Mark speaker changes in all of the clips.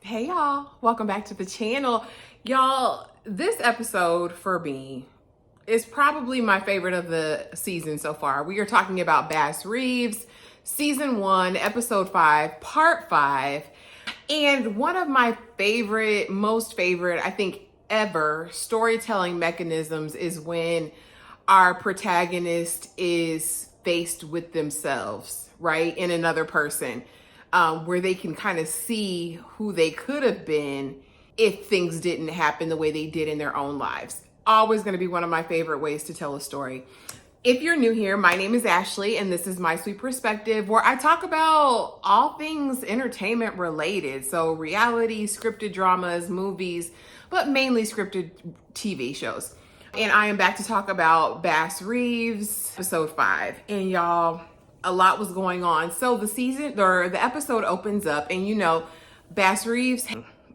Speaker 1: Hey y'all, welcome back to the channel. Y'all, this episode for me is probably my favorite of the season so far. We are talking about Bass Reeves, season 1, episode 5, part 5. And one of my most favorite, I think, ever storytelling mechanisms is when our protagonist is faced with themselves, right? In another person, where they can kind of see who they could have been if things didn't happen the way they did in their own lives. Always going to be one of my favorite ways to tell a story. If you're new here, my name is Ashley, and this is My Sweet Perspective, where I talk about all things entertainment related. So reality, scripted dramas, movies, but mainly scripted TV shows. And I am back to talk about Bass Reeves, episode 5. And y'all, a lot was going on. So the episode opens up, and Bass Reeves,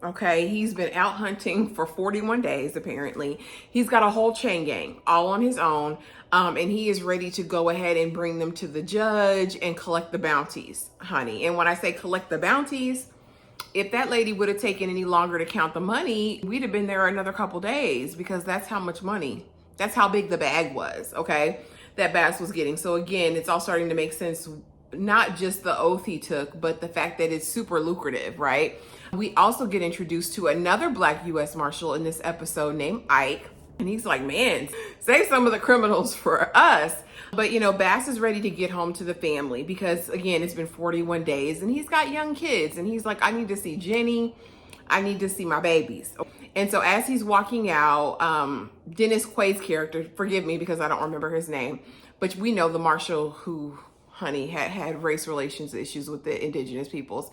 Speaker 1: okay, he's been out hunting for 41 days, apparently. He's got a whole chain gang all on his own. And he is ready to go ahead and bring them to the judge and collect the bounties, honey. And when I say collect the bounties, if that lady would have taken any longer to count the money, we'd have been there another couple days, because that's how much money, that's how big the bag was, okay, that Bass was getting. So again, it's all starting to make sense, not just the oath he took, but the fact that it's super lucrative, right? We also get introduced to another Black U.S. Marshal in this episode named Ike. And he's like, man, save some of the criminals for us. But, Bass is ready to get home to the family because, again, it's been 41 days and he's got young kids. And he's like, I need to see Jenny. I need to see my babies. And so as he's walking out, Dennis Quaid's character, forgive me because I don't remember his name, but we know the marshal who, honey, had race relations issues with the indigenous peoples,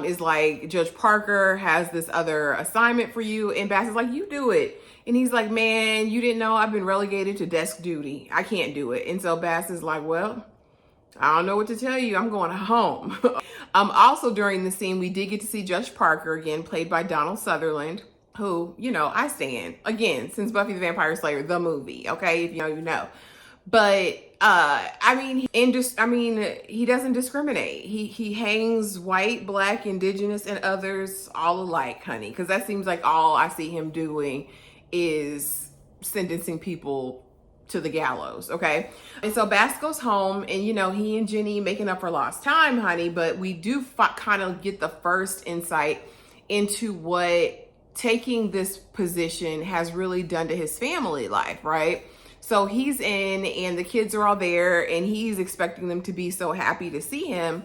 Speaker 1: is like, Judge Parker has this other assignment for you. And Bass is like, you do it. And he's like, man, you didn't know I've been relegated to desk duty. I can't do it. And so Bass is like, well, I don't know what to tell you. I'm going home. Also during the scene, we did get to see Judge Parker, again, played by Donald Sutherland, who, I stand, again, since Buffy the Vampire Slayer, the movie, okay? If you know, you know. But, he doesn't discriminate. He hangs white, Black, indigenous, and others all alike, honey. Because that seems like all I see him doing is sentencing people to the gallows, okay? And so Bass goes home, and he and Jenny making up for lost time, honey. But we do kind of get the first insight into what taking this position has really done to his family life, right? So he's in, and the kids are all there, and he's expecting them to be so happy to see him,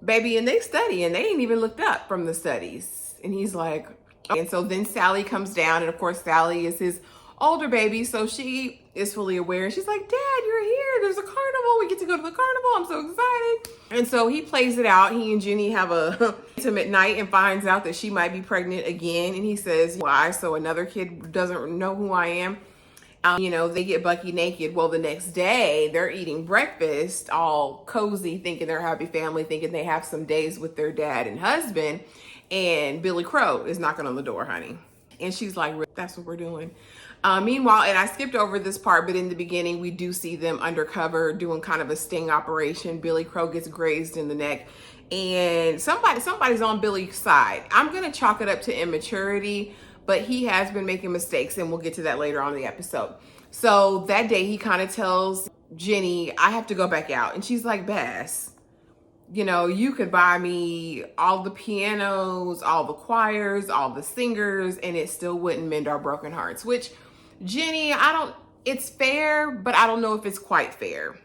Speaker 1: baby, and they study, and they ain't even looked up from the studies. And he's like, oh. And so then Sally comes down, and of course Sally is his older baby, so she is fully aware. She's like, Dad, you're here. There's a carnival. We get to go to the carnival. I'm so excited. And so he plays it out. He and Jenny have a intimate night and finds out that she might be pregnant again. And he says, why? So another kid doesn't know who I am. They get Bucky naked. Well, the next day they're eating breakfast, all cozy, thinking they're a happy family, thinking they have some days with their dad and husband. And Billy Crow is knocking on the door, honey. And she's like, that's what we're doing. Meanwhile, and I skipped over this part, but in the beginning, we do see them undercover doing kind of a sting operation. Billy Crow gets grazed in the neck, and somebody's on Billy's side. I'm going to chalk it up to immaturity, but he has been making mistakes, and we'll get to that later on in the episode. So that day, he kind of tells Jenny, I have to go back out. And she's like, Bass, you could buy me all the pianos, all the choirs, all the singers, and it still wouldn't mend our broken hearts. Which, Jenny, it's fair, but I don't know if it's quite fair.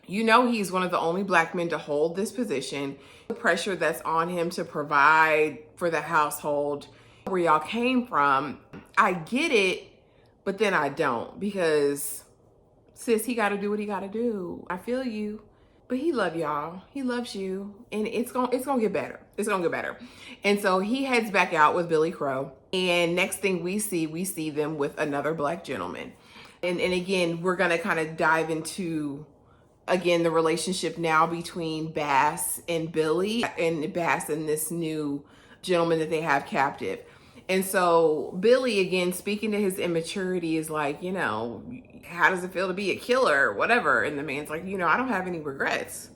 Speaker 1: He's one of the only Black men to hold this position. The pressure that's on him to provide for the household where y'all came from, I get it, but then I don't, because sis, he got to do what he got to do. I feel you. But he loves y'all. He loves you. And it's gonna get better. It's gonna get better. And so he heads back out with Billy Crow. And next thing we see them with another Black gentleman. And again, we're gonna kind of dive into, again, the relationship now between Bass and Billy, and Bass and this new gentleman that they have captive. And so Billy, again, speaking to his immaturity, is like, how does it feel to be a killer or whatever? And the man's like, I don't have any regrets.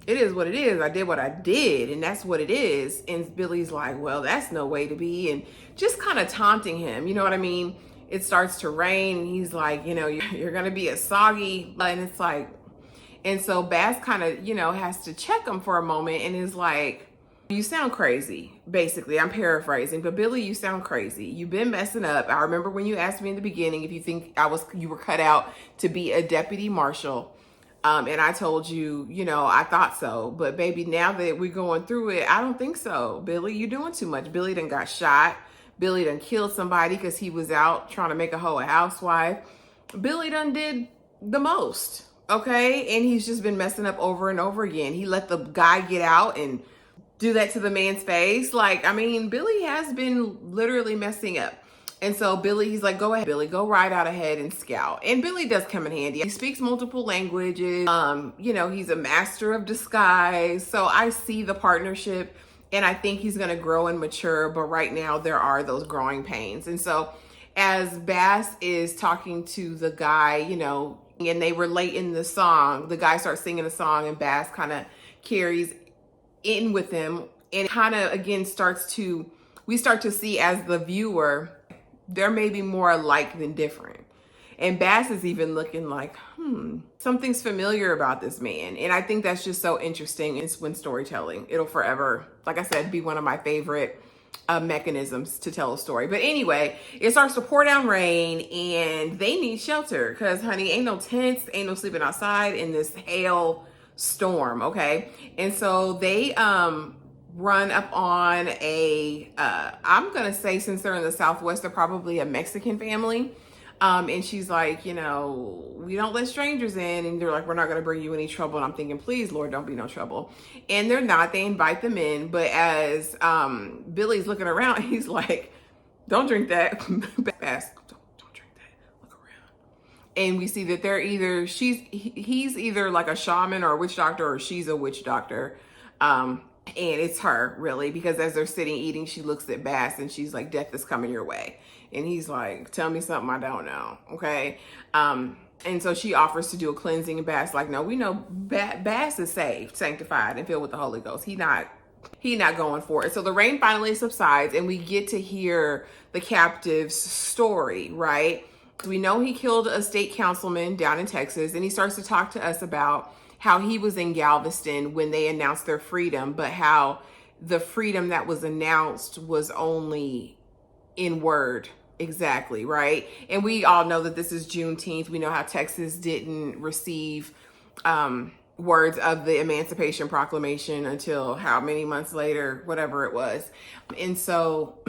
Speaker 1: it is what it is. I did what I did, and that's what it is. And Billy's like, well, that's no way to be. And just kind of taunting him. You know what I mean? It starts to rain, and he's like, you know, you're going to be a soggy. And it's like, and so Bass kind of, you know, has to check him for a moment and is like, you sound crazy, basically. I'm paraphrasing, but Billy, you sound crazy. You've been messing up. I remember when you asked me in the beginning if you think you were cut out to be a deputy marshal. And I told you, you know, I thought so. But baby, now that we're going through it, I don't think so. Billy, you're doing too much. Billy done got shot. Billy done killed somebody because he was out trying to make a hoe a housewife. Billy done did the most, okay? And he's just been messing up over and over again. He let the guy get out and do that to the man's face. Like, I mean, Billy has been literally messing up. And so Billy, he's like, go ahead, Billy, go right out ahead and scout. And Billy does come in handy. He speaks multiple languages. You know, he's a master of disguise. So I see the partnership, and I think he's going to grow and mature. But right now there are those growing pains. And so as Bass is talking to the guy, you know, and they relate in the song, the guy starts singing a song, and Bass kind of carries in with him, and kind of again we start to see as the viewer, there may be more alike than different. And Bass is even looking like, something's familiar about this man. And I think that's just so interesting. It's when storytelling, it'll forever, like I said, be one of my favorite mechanisms to tell a story. But anyway, it starts to pour down rain, and they need shelter because, honey, ain't no tents, ain't no sleeping outside in this hail storm, okay? And so they run up on a I'm gonna say, since they're in the Southwest, they're probably a Mexican family. And she's like, you know, we don't let strangers in. And they're like, we're not gonna bring you any trouble. And I'm thinking, please, Lord, don't be no trouble. And they're not. They invite them in. But as Billy's looking around, he's like, don't drink that. Bass, don't drink that. Look around. And we see that they're he's either like a shaman or a witch doctor, or she's a witch doctor. And it's her, really, because as they're sitting eating, she looks at Bass and she's like, death is coming your way. And he's like, tell me something I don't know, okay? And so she offers to do a cleansing, and Bass like, no, we know Bass is saved, sanctified, and filled with the Holy Ghost. He not going for it. So the rain finally subsides, and we get to hear the captive's story, right? We know he killed a state councilman down in Texas, and he starts to talk to us about how he was in Galveston when they announced their freedom, but how the freedom that was announced was only in word. Exactly, right? And we all know that this is Juneteenth. We know how Texas didn't receive words of the Emancipation Proclamation until how many months later, whatever it was. And so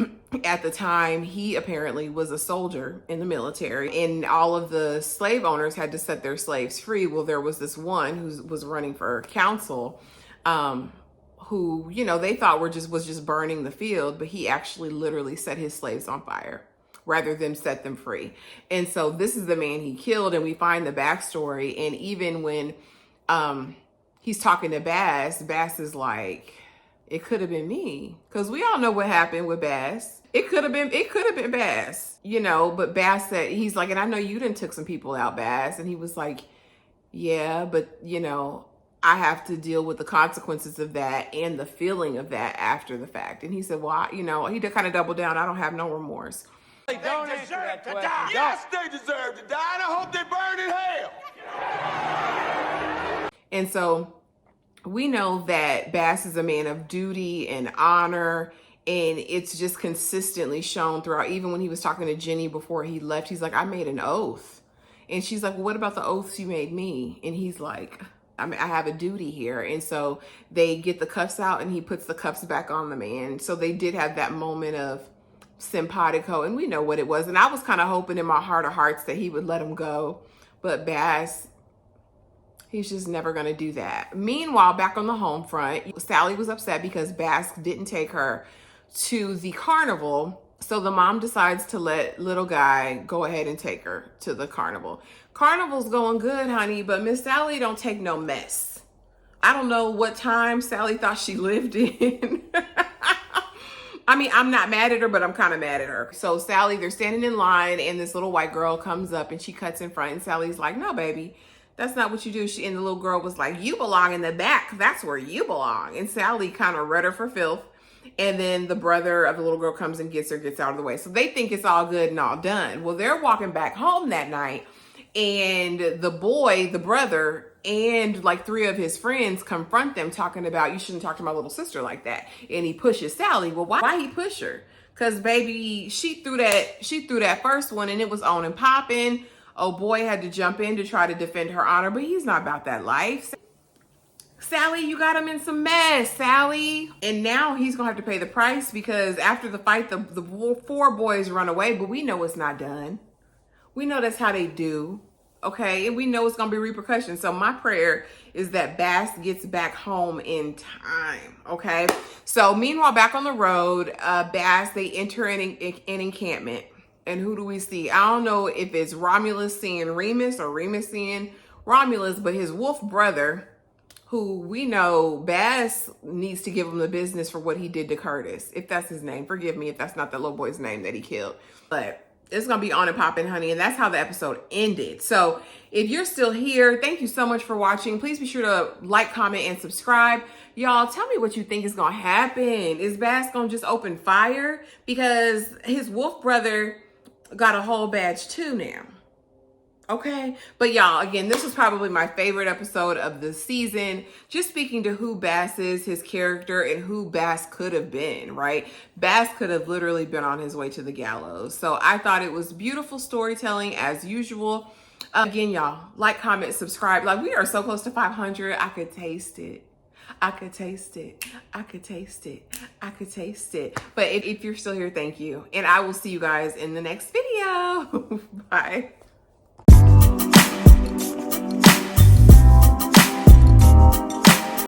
Speaker 1: at the time, he apparently was a soldier in the military, and all of the slave owners had to set their slaves free. Well, there was this one who was running for council, who, you know, they thought was just burning the field, but he actually literally set his slaves on fire rather than set them free. And so this is the man he killed, and we find the backstory. And even when he's talking to Bass, Bass is like, it could have been me. Because we all know what happened with Bass. It could have been Bass, you know, but Bass said, he's like, and I know you done took some people out, Bass. And he was like, yeah, but you know, I have to deal with the consequences of that and the feeling of that after the fact. And he said, well, you know, he did kind of double down. I don't have no remorse.
Speaker 2: They deserve to die. Yes, they deserve to die, and I hope they burn in hell.
Speaker 1: And so we know that Bass is a man of duty and honor, and it's just consistently shown throughout. Even when he was talking to Jenny before he left, he's like, I made an oath. And she's like, well, what about the oaths you made me? And he's like, I have a duty here. And so they get the cuffs out, and he puts the cuffs back on the man. So they did have that moment of simpatico, and we know what it was. And I was kind of hoping in my heart of hearts that he would let him go, but Bass, he's just never going to do that. Meanwhile, back on the home front, Sally was upset because Bass didn't take her to the carnival. So the mom decides to let little guy go ahead and take her to the carnival. Carnival's going good, honey, but Miss Sally don't take no mess. I don't know what time Sally thought she lived in. I mean, I'm not mad at her, but I'm kind of mad at her. So Sally, they're standing in line, and this little white girl comes up and she cuts in front, and Sally's like, no, baby, That's not what you do. And the little girl was like, you belong in the back. That's where you belong. And Sally kind of read her for filth. And then the brother of the little girl comes and gets her, gets out of the way. So they think it's all good and all done. Well, they're walking back home that night. And the boy, the brother, and like 3 of his friends confront them talking about, you shouldn't talk to my little sister like that. And he pushes Sally. Well, why he push her? Because baby, she threw that first one and it was on and popping. Oh boy had to jump in to try to defend her honor, but he's not about that life. Sally, you got him in some mess, Sally. And now he's gonna have to pay the price because after the fight, the 4 boys run away, but we know it's not done. We know that's how they do, okay? And we know it's gonna be repercussions. So my prayer is that Bass gets back home in time, okay? So meanwhile, back on the road, Bass, they enter an encampment. And who do we see? I don't know if it's Romulus seeing Remus or Remus seeing Romulus, but his wolf brother, who we know Bass needs to give him the business for what he did to Curtis, if that's his name. Forgive me if that's not the little boy's name that he killed. But it's going to be on and popping, honey. And that's how the episode ended. So if you're still here, thank you so much for watching. Please be sure to like, comment, and subscribe. Y'all, tell me what you think is going to happen. Is Bass going to just open fire? Because his wolf brother got a whole badge too now. Okay, but y'all, again, this was probably my favorite episode of the season. Just speaking to who Bass is, his character, and who Bass could have been, right? Bass could have literally been on his way to the gallows. So I thought it was beautiful storytelling as usual. Again, y'all, like, comment, subscribe. Like, we are so close to 500. I could taste it. I could taste it. I could taste it. I could taste it. But if you're still here, thank you. And I will see you guys in the next video. Bye.